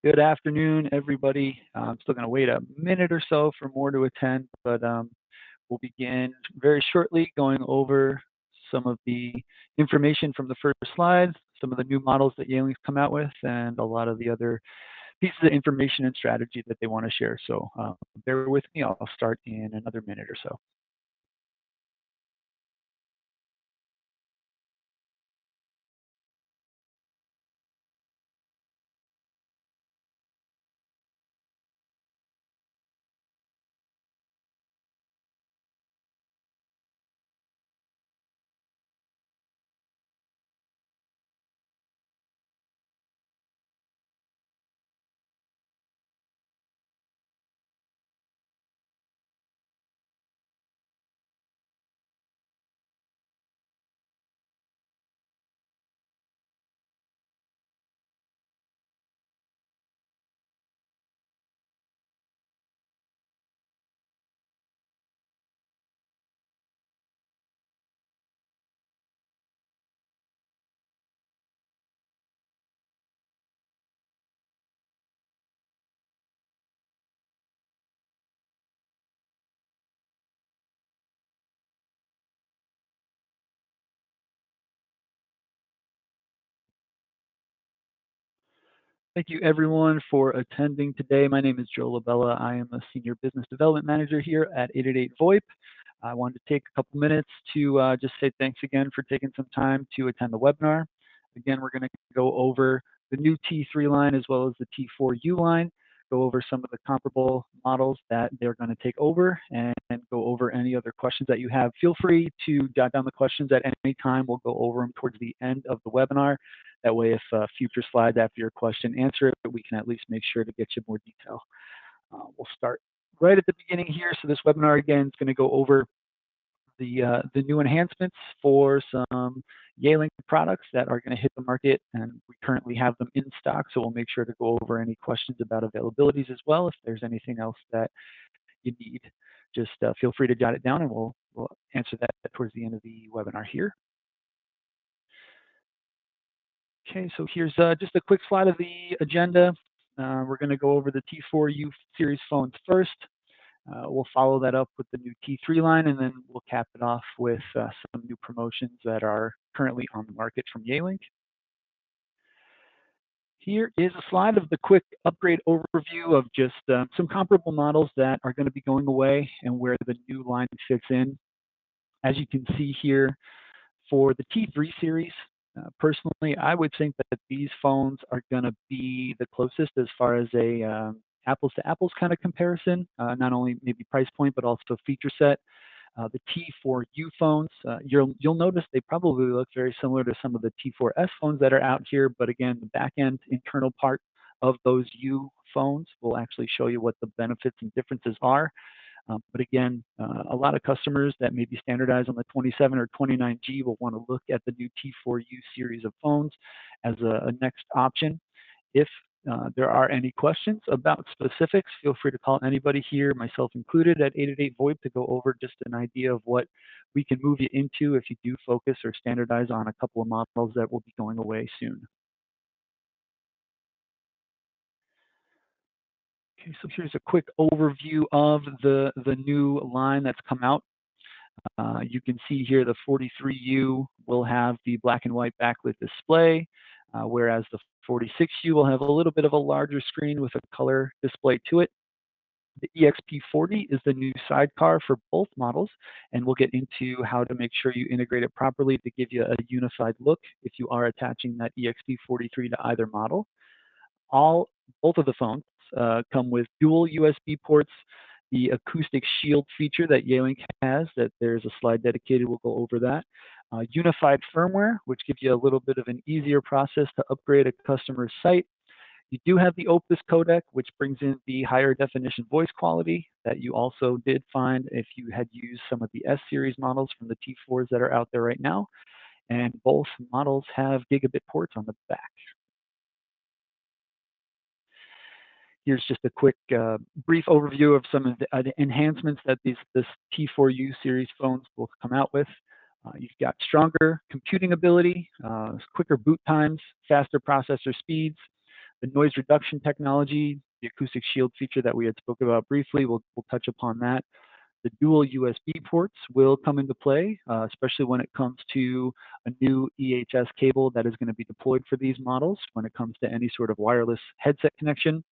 Good afternoon, everybody. I'm still going to wait a minute or so for more to attend, but we'll begin very shortly going over some of the information from the first slides, some of the new models that Yealink's come out with, and a lot of the other pieces of information and strategy that they want to share. So bear with me. I'll start in another minute or so. Thank you, everyone, for attending today. My name is Joe Labella. I am a Senior Business Development Manager here at 888 VoIP. I wanted to take a couple minutes to just say thanks again for taking some time to attend the webinar. Again, we're going to go over the new T3 line as well as the T4U line, go over some of the comparable models that they're going to take over, and go over any other questions that you have. Feel free to jot down the questions at any time. We'll go over them towards the end of the webinar. That way, if future slides after your question answer it, we can at least make sure to get you more detail. We'll start right at the beginning here. So this webinar, again, is going to go over the new enhancements for some Yealink products that are going to hit the market, and we currently have them in stock. So we'll make sure to go over any questions about availabilities as well. If there's anything else that you need, just feel free to jot it down, and we'll answer that towards the end of the webinar here. Okay, so here's just a quick slide of the agenda. We're going to go over the T4U Series phones first. We'll follow that up with the new T3 line, and then we'll cap it off with some new promotions that are currently on the market from Yealink. Here is a slide of the quick upgrade overview of just some comparable models that are going to be going away and where the new line fits in. As you can see here, for the T3 series, personally, I would think that these phones are going to be the closest as far as a apples to apples kind of comparison, not only maybe price point, but also feature set. The T4U phones, you'll notice they probably look very similar to some of the T4S phones that are out here, but again, the back end internal part of those U phones will actually show you what the benefits and differences are. But again, a lot of customers that may be standardized on the 27 or 29G will want to look at the new T4U series of phones as a next option. If there are any questions about specifics, feel free to call anybody here, myself included, at 888 VoIP to go over just an idea of what we can move you into if you do focus or standardize on a couple of models that will be going away soon. Okay, so here's a quick overview of the new line that's come out. You can see here the 43U will have the black and white backlit display, whereas the 46U will have a little bit of a larger screen with a color display to it. The EXP40 is the new sidecar for both models, and we'll get into how to make sure you integrate it properly to give you a unified look if you are attaching that EXP43 to either model. Both of the phones come with dual USB ports, the Acoustic Shield feature that Yealink has, that there's a slide dedicated, we'll go over that. Unified firmware, which gives you a little bit of an easier process to upgrade a customer's site. You do have the Opus codec, which brings in the higher definition voice quality that you also did find if you had used some of the S series models from the T4s that are out there right now. And both models have gigabit ports on the back. Here's just a quick brief overview of some of the enhancements that this T4U series phones will come out with. You've got stronger computing ability, quicker boot times, faster processor speeds. The noise reduction technology, the acoustic shield feature that we had spoke about briefly, we'll touch upon that. The dual USB ports will come into play, especially when it comes to a new EHS cable that is going to be deployed for these models when it comes to any sort of wireless headset connection.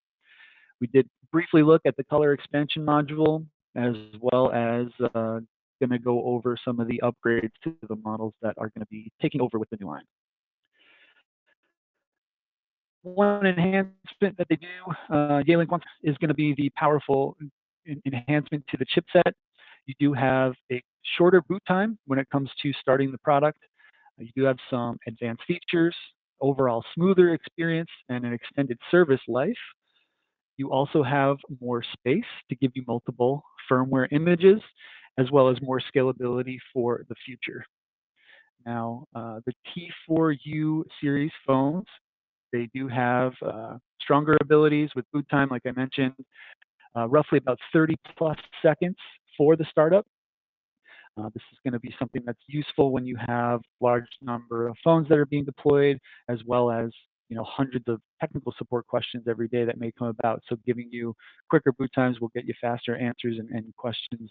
We did briefly look at the color expansion module, as well as going to go over some of the upgrades to the models that are going to be taking over with the new line. One enhancement that they do, Yealink wants, is going to be the powerful enhancement to the chipset. You do have a shorter boot time when it comes to starting the product. You do have some advanced features, overall smoother experience, and an extended service life. You also have more space to give you multiple firmware images, as well as more scalability for the future. Now, the T4U series phones, they do have stronger abilities with boot time, like I mentioned, roughly about 30 plus seconds for the startup. This is going to be something that's useful when you have large number of phones that are being deployed, as well as hundreds of technical support questions every day that may come about. So giving you quicker boot times will get you faster answers and questions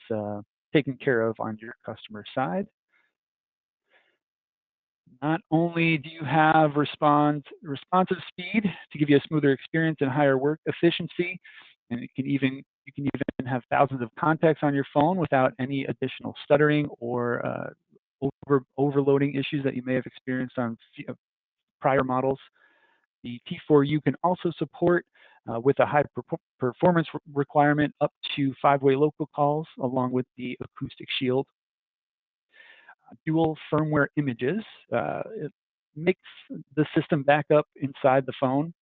taken care of on your customer side. Not only do you have responsive speed to give you a smoother experience and higher work efficiency, and you can even have thousands of contacts on your phone without any additional stuttering or overloading issues that you may have experienced on prior models. The T4U can also support with a high performance requirement up to 5-way local calls, along with the acoustic shield. Dual firmware images. It makes the system back up inside the phone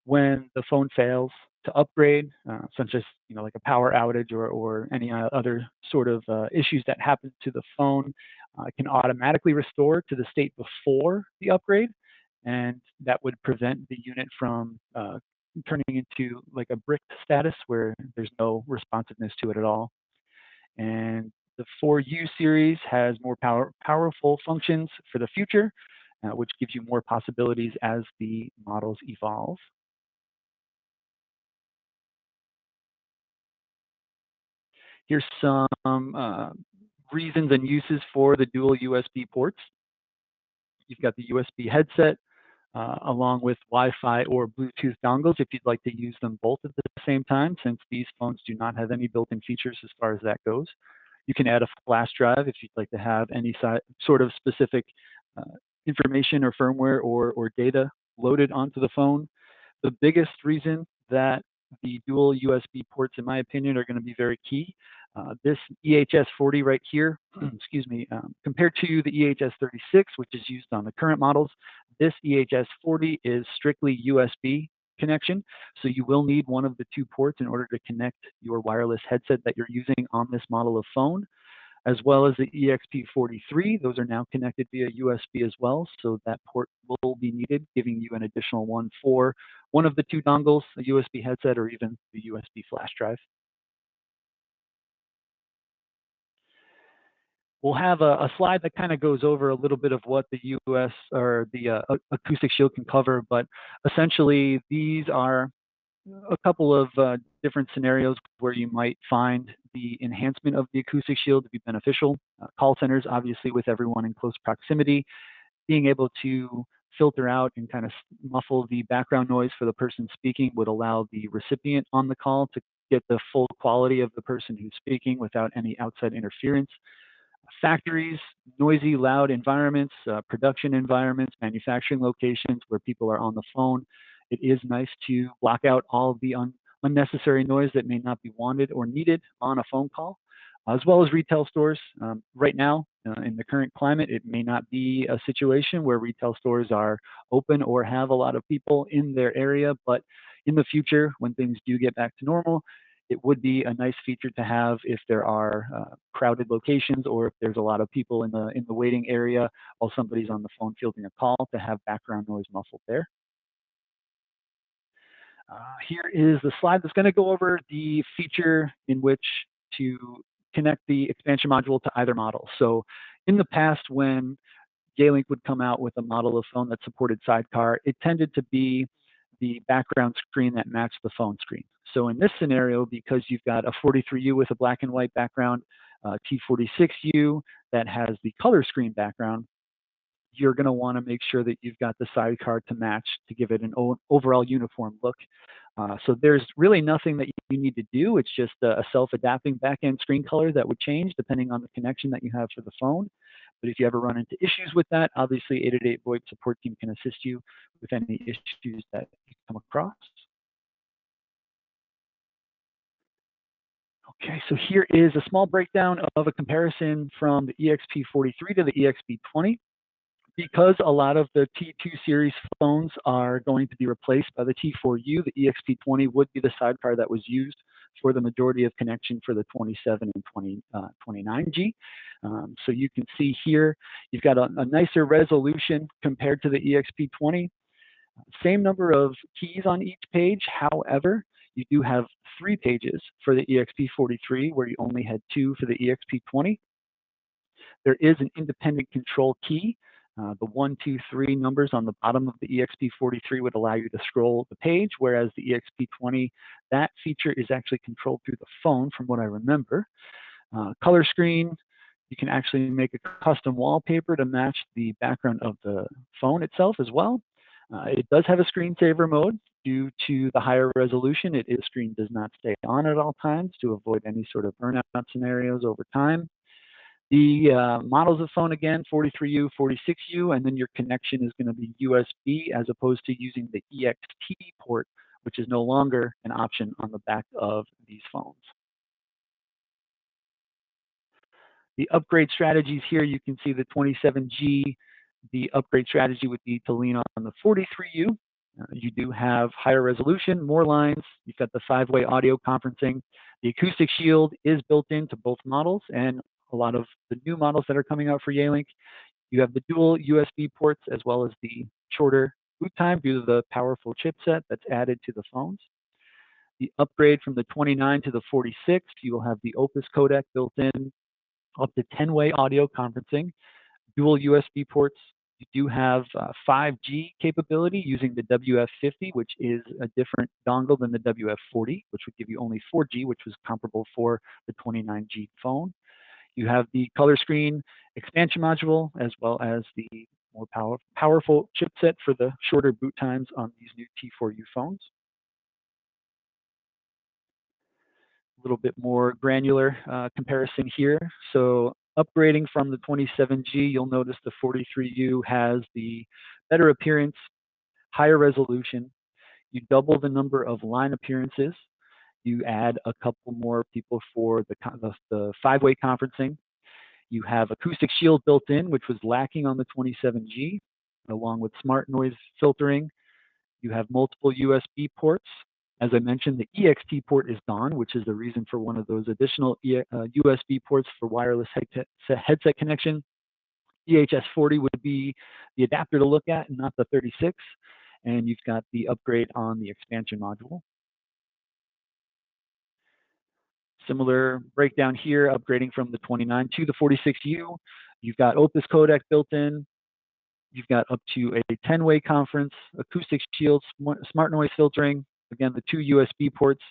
when the phone fails to upgrade, such as like a power outage or any other sort of issues that happen to the phone. It can automatically restore to the state before the upgrade, and that would prevent the unit from turning into like a brick status where there's no responsiveness to it at all. And the 4U series has more powerful functions for the future, which gives you more possibilities as the models evolve. Here's some reasons and uses for the dual USB ports. You've got the USB headset, along with Wi-Fi or Bluetooth dongles if you'd like to use them both at the same time, since these phones do not have any built-in features as far as that goes. You can add a flash drive if you'd like to have any sort of specific information or firmware or data loaded onto the phone. The biggest reason that the dual USB ports, in my opinion, are going to be very key. This EHS 40 right here, excuse me, compared to the EHS 36, which is used on the current models, this EHS 40 is strictly USB connection. So you will need one of the two ports in order to connect your wireless headset that you're using on this model of phone, as well as the EXP43. Those are now connected via USB as well, so that port will be needed, giving you an additional one for one of the two dongles, a USB headset, or even the USB flash drive. We'll have a slide that kind of goes over a little bit of what the US or the acoustic shield can cover, but essentially these are a couple of different scenarios where you might find the enhancement of the acoustic shield to be beneficial. Call centers, obviously, with everyone in close proximity, being able to filter out and kind of muffle the background noise for the person speaking would allow the recipient on the call to get the full quality of the person who's speaking without any outside interference. Factories, noisy, loud environments, production environments, manufacturing locations where people are on the phone. It is nice to block out all of the unnecessary noise that may not be wanted or needed on a phone call, as well as retail stores. Right now, in the current climate, it may not be a situation where retail stores are open or have a lot of people in their area, but in the future, when things do get back to normal, it would be a nice feature to have if there are crowded locations or if there's a lot of people in the waiting area while somebody's on the phone fielding a call, to have background noise muffled there. Here is the slide that's going to go over the feature in which to connect the expansion module to either model. So in the past, when Yealink would come out with a model of phone that supported sidecar, it tended to be the background screen that matched the phone screen. So in this scenario, because you've got a 43U with a black and white background, T46U that has the color screen background, you're going to want to make sure that you've got the sidecar to match to give it an overall uniform look. So there's really nothing that you need to do. It's just a self-adapting back-end screen color that would change depending on the connection that you have for the phone. But if you ever run into issues with that, obviously 888 VoIP support team can assist you with any issues that you come across. Okay, so here is a small breakdown of a comparison from the EXP43 to the EXP20. Because a lot of the T2 series phones are going to be replaced by the T4U, the EXP20 would be the sidecar that was used for the majority of connection for the 27 and 29G. So you can see here, you've got a nicer resolution compared to the EXP20. Same number of keys on each page. However, you do have 3 pages for the EXP43 where you only had 2 for the EXP20. There is an independent control key. The 1, 2, 3 numbers on the bottom of the EXP43 would allow you to scroll the page, whereas the EXP20, that feature is actually controlled through the phone from what I remember. Color screen, you can actually make a custom wallpaper to match the background of the phone itself as well. It does have a screensaver mode. Due to the higher resolution, the screen does not stay on at all times to avoid any sort of burnout scenarios over time. The models of phone, again, 43U, 46U, and then your connection is going to be USB as opposed to using the EXT port, which is no longer an option on the back of these phones. The upgrade strategies here, you can see the 27G, the upgrade strategy would be to lean on the 43U. You do have higher resolution, more lines. You've got the 5-way audio conferencing. The acoustic shield is built into both models, and a lot of the new models that are coming out for Yealink, you have the dual USB ports as well as the shorter boot time due to the powerful chipset that's added to the phones. The upgrade from the 29 to the 46, you will have the Opus codec built in, up to 10-way audio conferencing, dual USB ports. You do have 5G capability using the WF50, which is a different dongle than the WF40, which would give you only 4G, which was comparable for the 29G phone. You have the color screen expansion module, as well as the more powerful chipset for the shorter boot times on these new T4U phones. A little bit more granular comparison here. So upgrading from the 27G, you'll notice the 43U has the better appearance, higher resolution. You double the number of line appearances. You add a couple more people for the 5-way conferencing. You have acoustic shield built in, which was lacking on the 27G, along with smart noise filtering. You have multiple USB ports. As I mentioned, the EXT port is gone, which is the reason for one of those additional USB ports for wireless headset connection. EHS40 would be the adapter to look at and not the 36. And you've got the upgrade on the expansion module. Similar breakdown here, upgrading from the 29 to the 46U. You've got Opus codec built in. You've got up to a 10-way conference, acoustic shield, smart noise filtering. Again, the 2 USB ports.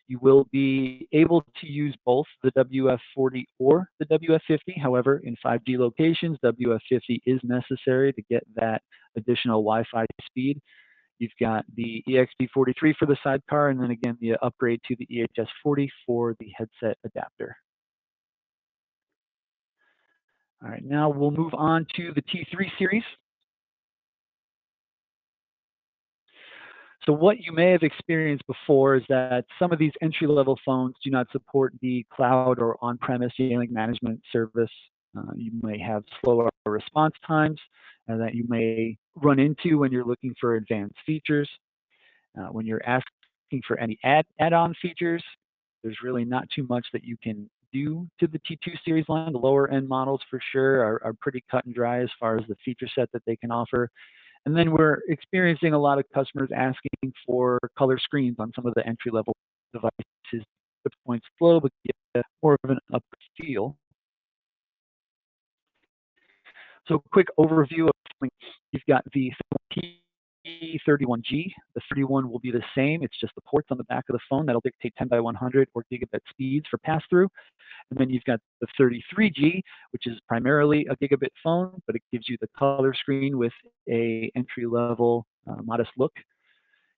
You will be able to use both the WF40 or the WF50. However, in 5G locations, WF50 is necessary to get that additional Wi-Fi speed. You've got the EXP43 for the sidecar, and then again, the upgrade to the EHS40 for the headset adapter. All right, now we'll move on to the T3 series. So what you may have experienced before is that some of these entry-level phones do not support the cloud or on-premise Yealink management service. You may have slower response times that you may run into when you're looking for advanced features. When you're asking for any add-on features, there's really not too much that you can do to the T2 series line. The lower end models for sure are pretty cut and dry as far as the feature set that they can offer. And then we're experiencing a lot of customers asking for color screens on some of the entry-level devices. The point's slow, but get more of an up feel. So quick overview of you've got the T31G. The 31 will be the same. It's just the ports on the back of the phone that'll dictate 10 by 100 or gigabit speeds for pass-through. And then you've got the 33G, which is primarily a gigabit phone, but it gives you the color screen with a entry-level modest look.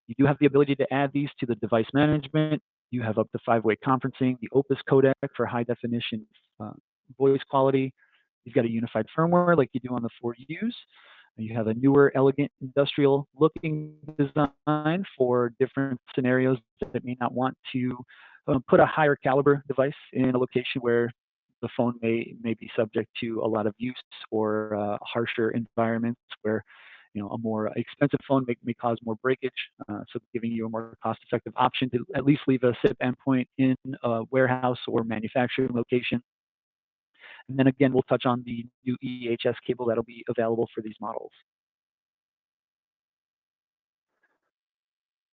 You do have the ability to add these to the device management. You have up to 5-way conferencing, the Opus codec for high definition voice quality. You've got a unified firmware like you do on the 4Us. You have a newer, elegant, industrial looking design for different scenarios that may not want to put a higher caliber device in a location where the phone may be subject to a lot of use or harsher environments where a more expensive phone may cause more breakage. So giving you a more cost-effective option to at least leave a SIP endpoint in a warehouse or manufacturing location. And then again, we'll touch on the new EHS cable that'll be available for these models.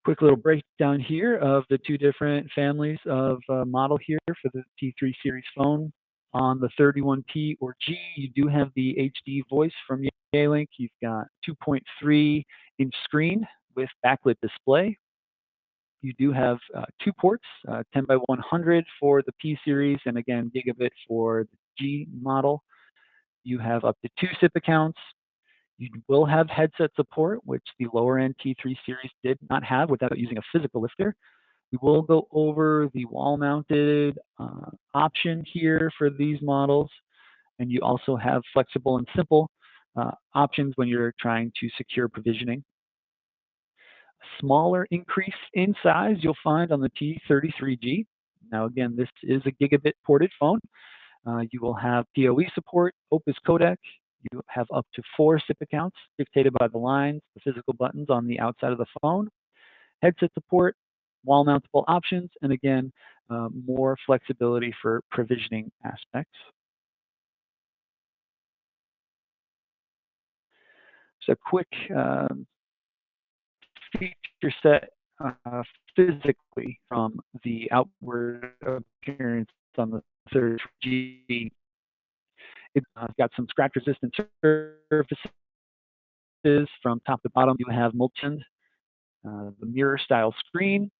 Quick little breakdown here of the two different families of model here for the T3 series phone. On the 31P or G, you do have the HD voice from Yealink. You've got 2.3-inch screen with backlit display. You do have 2 ports, 10 by 100 for the P series, and again, gigabit for the G model. You have up to 2 SIP accounts. You will have headset support, which the lower end T3 series did not have without using a physical lifter. We will go over the wall-mounted option here for these models, and you also have flexible and simple options when you're trying to secure provisioning. A smaller increase in size you'll find on the T33G. Now again, this is a gigabit ported phone. You will have PoE support, Opus codec. You have up to 4 SIP accounts dictated by the lines, the physical buttons on the outside of the phone, headset support, wall mountable options, and again, more flexibility for provisioning aspects. So quick feature set physically from the outward appearance on the 33G. It's got some scratch resistant surfaces from top to bottom. You have multi-band, the mirror style screen.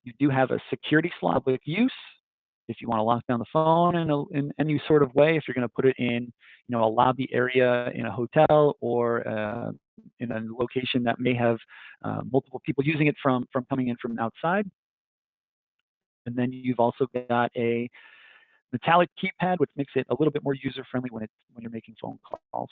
You do have a security slot with use if you want to lock down the phone in any sort of way. If you're going to put it in, a lobby area in a hotel or in a location that may have multiple people using it from coming in from outside. And then you've also got a metallic keypad, which makes it a little bit more user-friendly when you're making phone calls.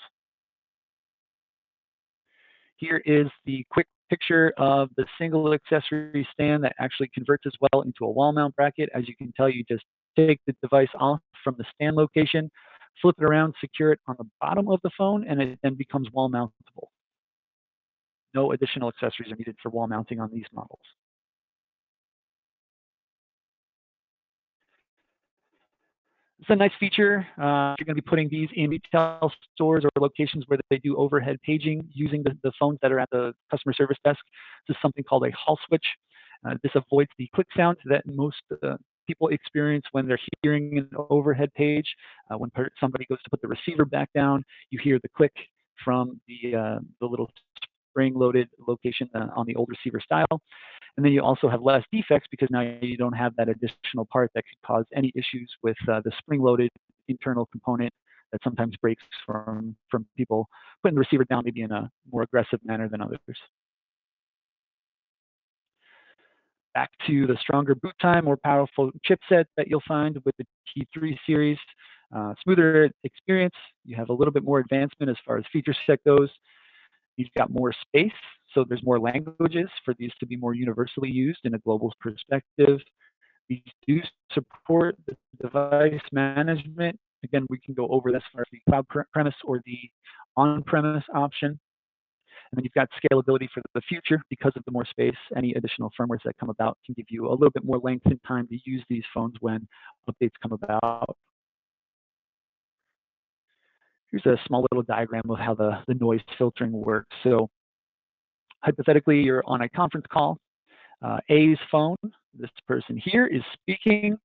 Here is the quick picture of the single accessory stand that actually converts as well into a wall mount bracket. As you can tell, you just take the device off from the stand location, flip it around, secure it on the bottom of the phone, and it then becomes wall mountable. No additional accessories are needed for wall mounting on these models. It's a nice feature. If you're going to be putting these in retail stores or locations where they do overhead paging using the phones that are at the customer service desk. This is something called a hall switch. This avoids the click sound that most people experience when they're hearing an overhead page. When somebody goes to put the receiver back down, you hear the click from the little spring-loaded location on the old receiver style. And then you also have less defects because now you don't have that additional part that could cause any issues with the spring-loaded internal component that sometimes breaks from people putting the receiver down maybe in a more aggressive manner than others. Back to the stronger boot time, more powerful chipset that you'll find with the T3 series. Smoother experience. You have a little bit more advancement as far as feature set goes. You've got more space, so there's more languages for these to be more universally used in a global perspective. These do support the device management. Again, we can go over this for the cloud premise or the on-premise option. And then you've got scalability for the future because of the more space. Any additional firmwares that come about can give you a little bit more length and time to use these phones when updates come about. Here's a small little diagram of how the noise filtering works. So hypothetically, you're on a conference call. A's phone, this person here is speaking.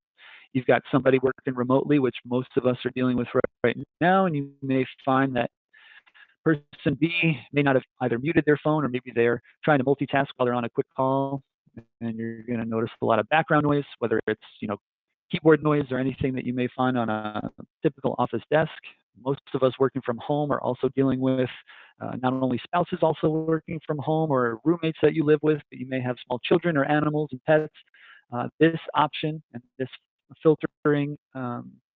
You've got somebody working remotely, which most of us are dealing with right now, and you may find that Person B may not have either muted their phone, or maybe they're trying to multitask while they're on a quick call, and you're going to notice a lot of background noise, whether it's keyboard noise or anything that you may find on a typical office desk. Most of us working from home are also dealing with not only spouses also working from home, or roommates that you live with, but you may have small children or animals and pets. This option and this filtering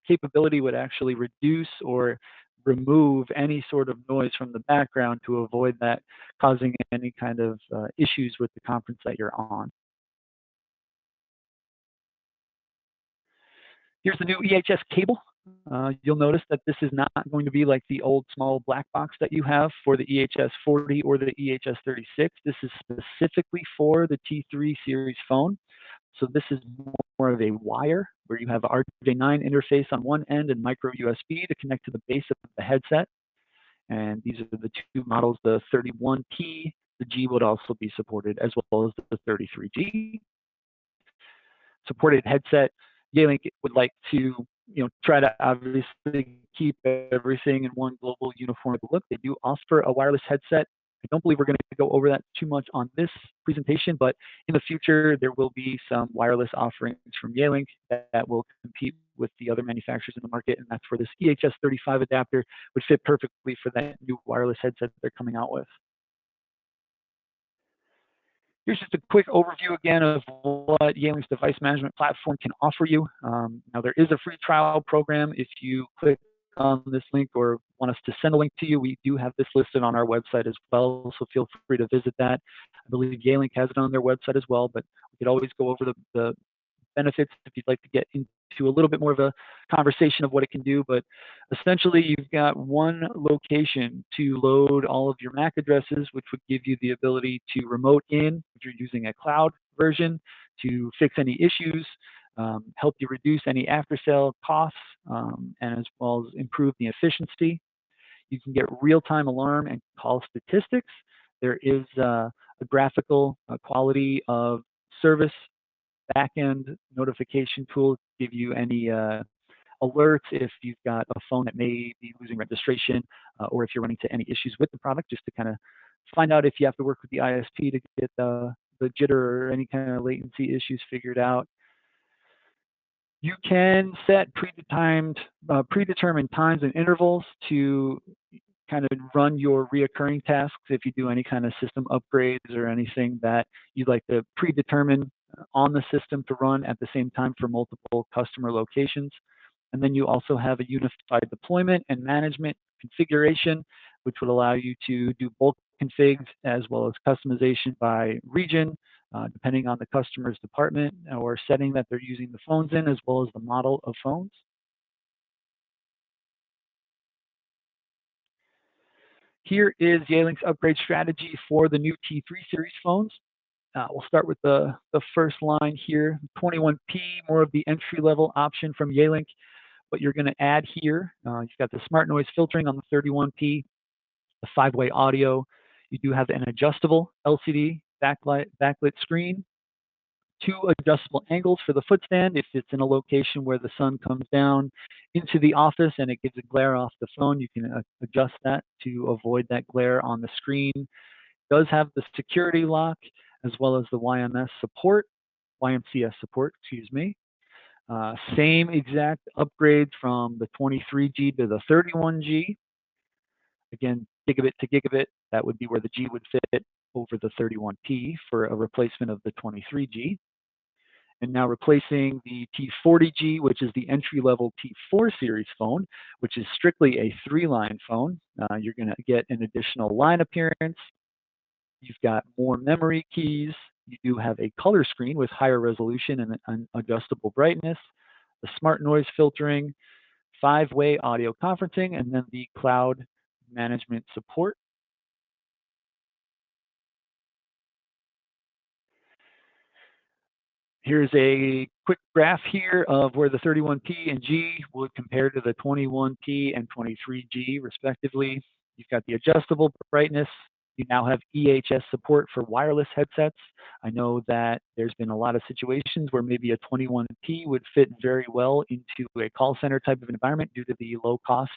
capability would actually reduce or remove any sort of noise from the background to avoid that causing any kind of issues with the conference that you're on. Here's the new EHS cable. You'll notice that this is not going to be like the old small black box that you have for the EHS 40 or the EHS 36. This is specifically for the T3 series phone. So this is more of a wire where you have a RJ9 interface on one end and micro USB to connect to the base of the headset. And these are the two models, the 31P. The G would also be supported, as well as the 33G. Supported headset. Yealink would like to try to obviously keep everything in one global uniform look. They do offer a wireless headset. I don't believe we're going to go over that too much on this presentation, but in the future there will be some wireless offerings from Yealink that will compete with the other manufacturers in the market, and that's where this EHS 35 adapter would fit perfectly for that new wireless headset that they're coming out with. Here's just a quick overview again of what Yealink's device management platform can offer you. Now there is a free trial program. If you click on this link or want us to send a link to you, we do have this listed on our website as well, so feel free to visit that. I believe Yealink has it on their website as well, but we could always go over the benefits if you'd like to get into a little bit more of a conversation of what it can do. But essentially, you've got one location to load all of your MAC addresses, which would give you the ability to remote in if you're using a cloud version to fix any issues, help you reduce any after-sale costs, and as well as improve the efficiency. You can get real-time alarm and call statistics. There is a graphical quality of service back-end notification tool to give you any alerts if you've got a phone that may be losing registration, or if you're running into any issues with the product, just to kind of find out if you have to work with the ISP to get the jitter or any kind of latency issues figured out. You can set predetermined times and intervals to kind of run your reoccurring tasks if you do any kind of system upgrades or anything that you'd like to predetermine on the system to run at the same time for multiple customer locations. And then you also have a unified deployment and management configuration, which would allow you to do bulk configs as well as customization by region, depending on the customer's department or setting that they're using the phones in, as well as the model of phones. Here is Yealink's upgrade strategy for the new T3 series phones. We'll start with the first line here, 21P, more of the entry-level option from Yealink. What you're going to add here, you've got the smart noise filtering on the 31P, the 5-way audio. You do have an adjustable LCD backlit screen, 2 adjustable angles for the footstand if it's in a location where the sun comes down into the office and it gives a glare off the phone. You can adjust that to avoid that glare on the screen. It does have the security lock as well as the YMCS support, excuse me. Same exact upgrades from the 23G to the 31G. Again, gigabit to gigabit, that would be where the G would fit over the 31P for a replacement of the 23G. And now replacing the T40G, which is the entry-level T4 series phone, which is strictly a 3-line phone. You're going to get an additional line appearance. You've got more memory keys. You do have a color screen with higher resolution and an adjustable brightness, the smart noise filtering, 5-way audio conferencing, and then the cloud management support. Here's a quick graph here of where the 31P and G would compare to the 21P and 23G respectively. You've got the adjustable brightness. You now have EHS support for wireless headsets. I know that there's been a lot of situations where maybe a 21P would fit very well into a call center type of environment due to the low cost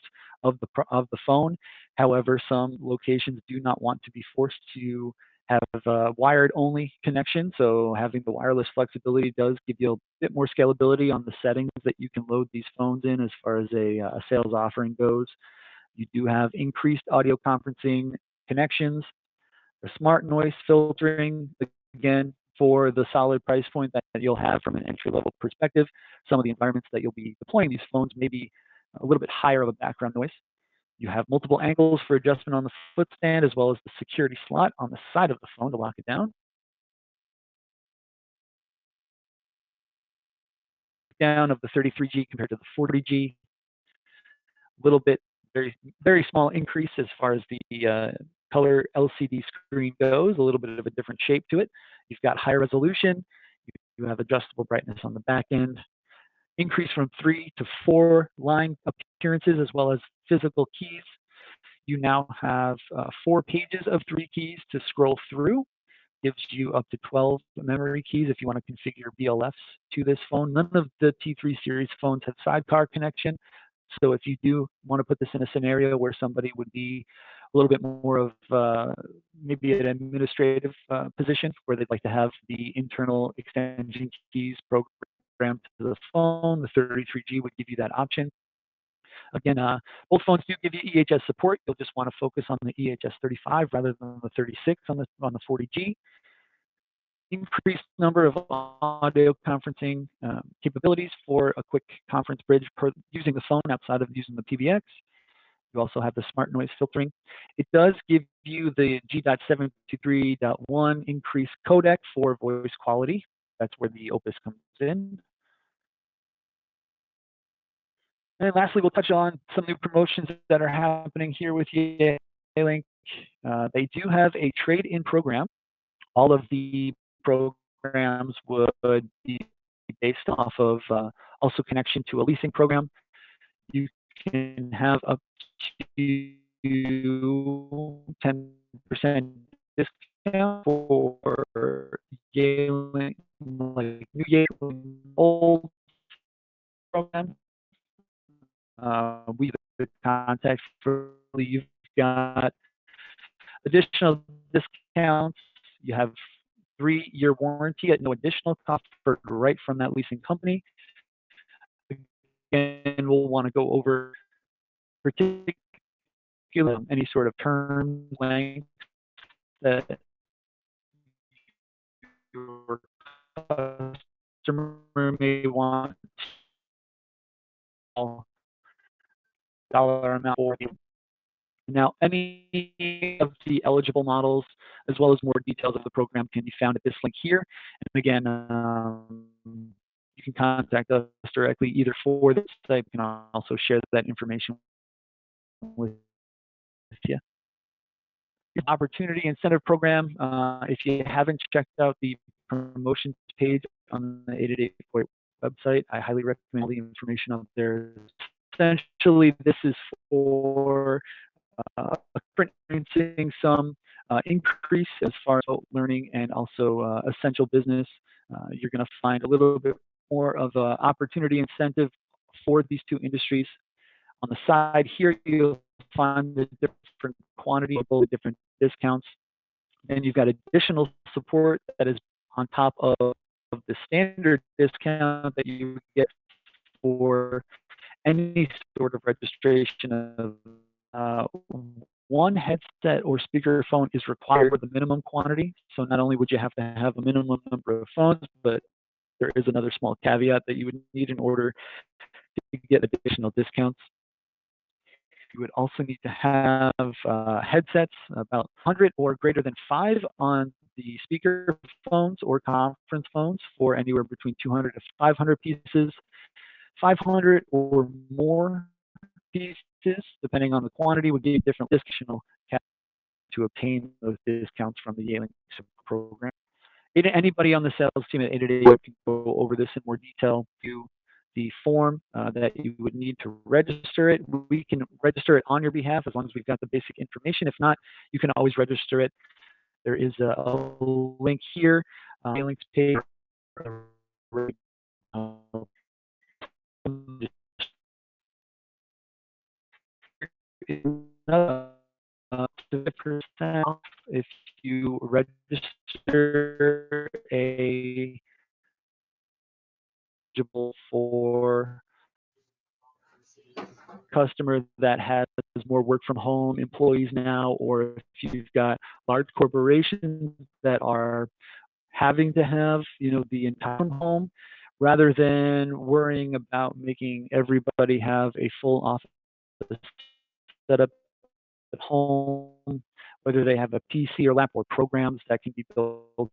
of the phone. However, some locations do not want to be forced to have a wired-only connection, so having the wireless flexibility does give you a bit more scalability on the settings that you can load these phones in as far as a sales offering goes. You do have increased audio conferencing connections, the smart noise filtering, again, for the solid price point that you'll have from an entry-level perspective. Some of the environments that you'll be deploying these phones may be a little bit higher of a background noise. You have multiple angles for adjustment on the footstand, as well as the security slot on the side of the phone to lock it down. Down of the 33G compared to the 40G, little bit, very small increase as far as the color LCD screen goes, a little bit of a different shape to it. You've got higher resolution, you have adjustable brightness on the back end, increase from 3 to 4 line appearances as well as physical keys. You now have 4 pages of 3 keys to scroll through. Gives you up to 12 memory keys if you want to configure BLFs to this phone. None of the T3 series phones have sidecar connection. So if you do want to put this in a scenario where somebody would be a little bit more of maybe an administrative position where they'd like to have the internal extension keys programmed to the phone, the 33G would give you that option. Again, both phones do give you EHS support. You'll just want to focus on the EHS 35 rather than the 36 on the 40G. Increased number of audio conferencing capabilities for a quick conference bridge using the phone outside of using the PBX. You also have the smart noise filtering. It does give you the G.723.1 increased codec for voice quality. That's where the Opus comes in. And lastly, we'll touch on some new promotions that are happening here with Yealink. They do have a trade-in program. All of the programs would be based off of also connection to a leasing program. You can have up to 10% discount for Yealink, like new Yealink, old program. We have contact for you've got additional discounts. You have 3-year warranty at no additional cost for right from that leasing company. Again, we'll want to go over particular any sort of term length that your customer may want dollar amount for you. Now, any of the eligible models, as well as more details of the program, can be found at this link here. And again, you can contact us directly either for this site. We can also share that information with you. Opportunity Incentive Program. If you haven't checked out the promotions page on the 888 website, I highly recommend all the information out there. Essentially, this is for experiencing some increase as far as learning and also essential business. You're going to find a little bit more of an opportunity incentive for these two industries. On the side here, you'll find the different quantity of the different discounts. And you've got additional support that is on top of the standard discount that you get for any sort of registration of one headset or speakerphone is required for the minimum quantity. So not only would you have to have a minimum number of phones, but there is another small caveat that you would need in order to get additional discounts. You would also need to have headsets, about 100 or greater than 5 on the speaker phones or conference phones for anywhere between 200 to 500 pieces. 500 or more pieces, depending on the quantity, would give different additional to obtain those discounts from the Yealink program. Anybody on the sales team at 888 can go over this in more detail. The form that you would need to register it. We can register it on your behalf as long as we've got the basic information. If not, you can always register it. There is a link here, Yealink's page. 25% off if you register a eligible for customer that has more work from home employees now, or if you've got large corporations that are having to have, the entire home, rather than worrying about making everybody have a full office setup at home, whether they have a PC or laptop or programs that can be built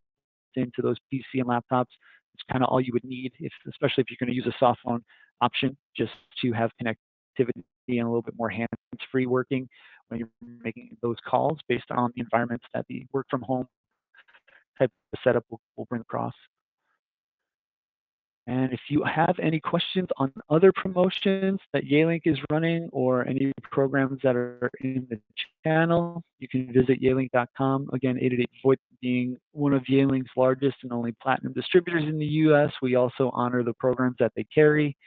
into those PC and laptops. It's kind of all you would need, especially if you're going to use a soft phone option, just to have connectivity and a little bit more hands-free working when you're making those calls based on the environments that the work from home type of setup will bring across. And if you have any questions on other promotions that Yealink is running or any programs that are in the channel, you can visit Yealink.com. Again, 888-VoIP being one of Yealink's largest and only platinum distributors in the US. We also honor the programs that they carry.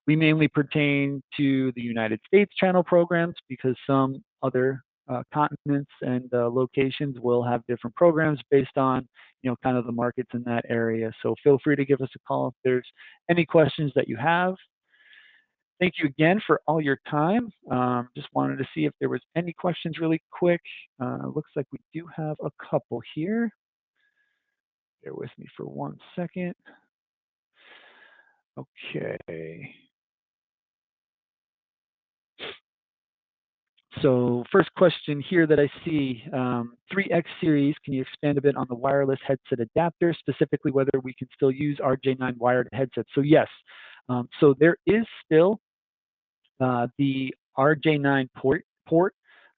We mainly pertain to the United States channel programs because some other continents and locations will have different programs based on, kind of the markets in that area. So feel free to give us a call if there's any questions that you have. Thank you again for all your time. Just wanted to see if there was any questions really quick. Looks like we do have a couple here. Bear with me for 1 second. Okay. So first question here that I see, 3X series, can you expand a bit on the wireless headset adapter, specifically whether we can still use RJ9 wired headsets? So yes, so there is still the RJ9 port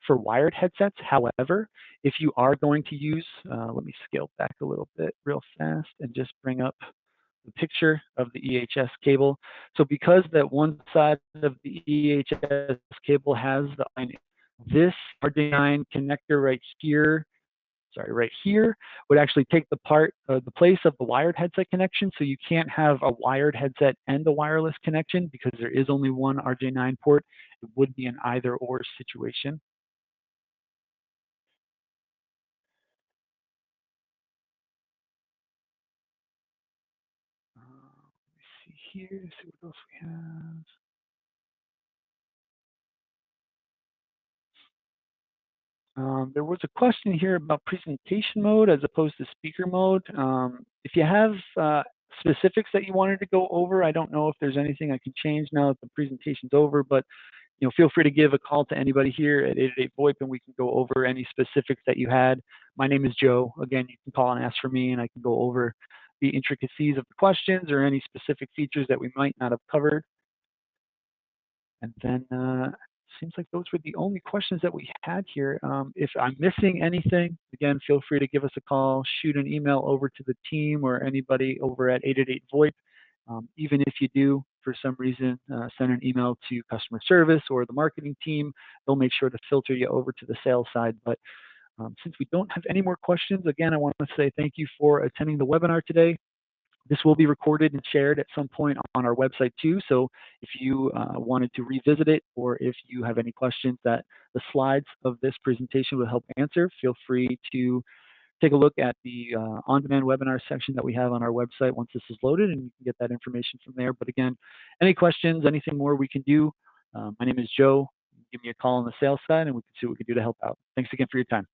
for wired headsets. However, if you are going to use, let me scale back a little bit real fast and just bring up the picture of the EHS cable. So because that one side of the EHS cable has this RJ9 connector right here, would actually take the place of the wired headset connection. So you can't have a wired headset and a wireless connection because there is only one RJ9 port. It would be an either or situation. Let me see here, see what else we have. There was a question here about presentation mode as opposed to speaker mode. If you have specifics that you wanted to go over, I don't know if there's anything I can change now that the presentation's over, but feel free to give a call to anybody here at 888-VoIP and we can go over any specifics that you had. My name is Joe. Again, you can call and ask for me and I can go over the intricacies of the questions or any specific features that we might not have covered. And then seems like those were the only questions that we had here. If I'm missing anything, again, feel free to give us a call, shoot an email over to the team or anybody over at 888-VoIP. Even if you do, for some reason, send an email to customer service or the marketing team, they'll make sure to filter you over to the sales side. But since we don't have any more questions, again, I want to say thank you for attending the webinar today. This will be recorded and shared at some point on our website too. So if you wanted to revisit it or if you have any questions that the slides of this presentation will help answer, feel free to take a look at the on-demand webinar section that we have on our website once this is loaded, and you can get that information from there. But again, any questions, anything more we can do, my name is Joe. Give me a call on the sales side and we can see what we can do to help out. Thanks again for your time.